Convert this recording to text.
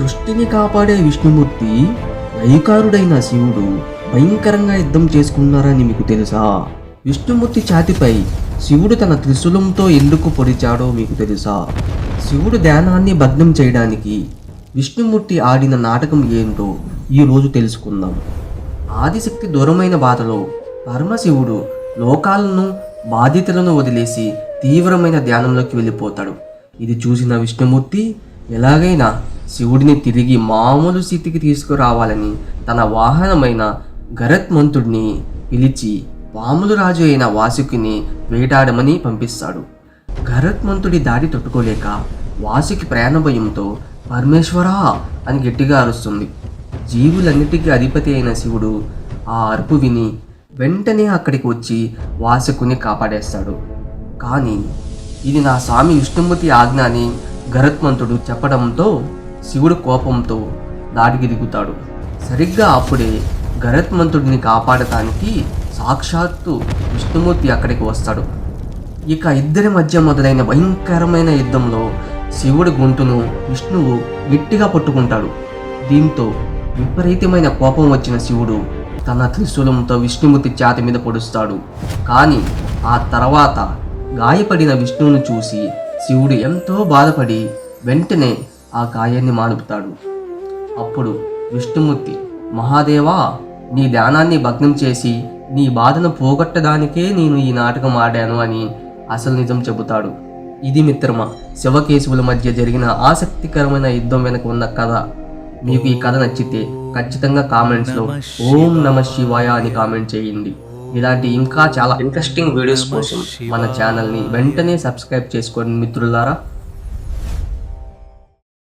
సృష్టిని కాపాడే విష్ణుమూర్తి వైకారుడైన శివుడు భయంకరంగా యుద్ధం చేసుకున్నారని మీకు తెలుసా? విష్ణుమూర్తి ఛాతిపై శివుడు తన త్రిశూలంతో ఎందుకు పొడిచాడో మీకు తెలుసా? శివుడు ధ్యానాన్ని భగ్నం చేయడానికి విష్ణుమూర్తి ఆడిన నాటకం ఏంటో ఈరోజు తెలుసుకుందాం. ఆదిశక్తి దూరమైన బాధలో పరమశివుడు లోకాలను బాధితులను వదిలేసి తీవ్రమైన ధ్యానంలోకి వెళ్ళిపోతాడు. ఇది చూసిన విష్ణుమూర్తి ఎలాగైనా శివుడిని తిరిగి మామూలు స్థితికి తీసుకురావాలని తన వాహనమైన గరుత్మంతుడిని పిలిచి పాముల రాజు అయిన వాసుకిని వేటాడమని పంపిస్తాడు. గరుత్మంతుడి దాడి తట్టుకోలేక వాసుకి ప్రాణ భయంతో పరమేశ్వరా అని గట్టిగా అరుస్తుంది. జీవులన్నిటికీ అధిపతి అయిన శివుడు ఆ అరుపు విని వెంటనే అక్కడికి వచ్చి వాసుకుని కాపాడేస్తాడు. కానీ ఇది నా స్వామి విష్ణుమూర్తి ఆజ్ఞ అని గరుత్మంతుడు చెప్పడంతో శివుడు కోపంతో దాడికి దిగుతాడు. సరిగ్గా అప్పుడే గరుత్మంతుడిని కాపాడటానికి సాక్షాత్తు విష్ణుమూర్తి అక్కడికి వస్తాడు. ఇక ఇద్దరి మధ్య మొదలైన భయంకరమైన యుద్ధంలో శివుడి గొంతును విష్ణువు గట్టిగా పట్టుకుంటాడు. దీంతో విపరీతమైన కోపం వచ్చిన శివుడు తన త్రిశూలంతో విష్ణుమూర్తి ఛాతి మీద పొడుస్తాడు. కానీ ఆ తర్వాత గాయపడిన విష్ణువును చూసి శివుడు ఎంతో బాధపడి వెంటనే ఆ గాయాన్ని మానుపుతాడు. అప్పుడు విష్ణుమూర్తి, మహాదేవా, నీ ధ్యానాన్ని భగ్నం చేసి నీ బాధను పోగొట్టడానికే నేను ఈ నాటకం ఆడాను అని అసలు నిజం చెబుతాడు. ఇది మిత్రమా శివకేశవుల మధ్య జరిగిన ఆసక్తికరమైన యుద్ధం వెనుక ఉన్న కథ. మీకు ఈ కథ నచ్చితే ఖచ్చితంగా కామెంట్స్లో ఓం నమ శివాయ అని కామెంట్ చేయండి. ఇలాంటి ఇంకా చాలా ఇంట్రెస్టింగ్ వీడియోస్ కోసం మన ఛానల్ని వెంటనే సబ్స్క్రైబ్ చేసుకోండి మిత్రులారా.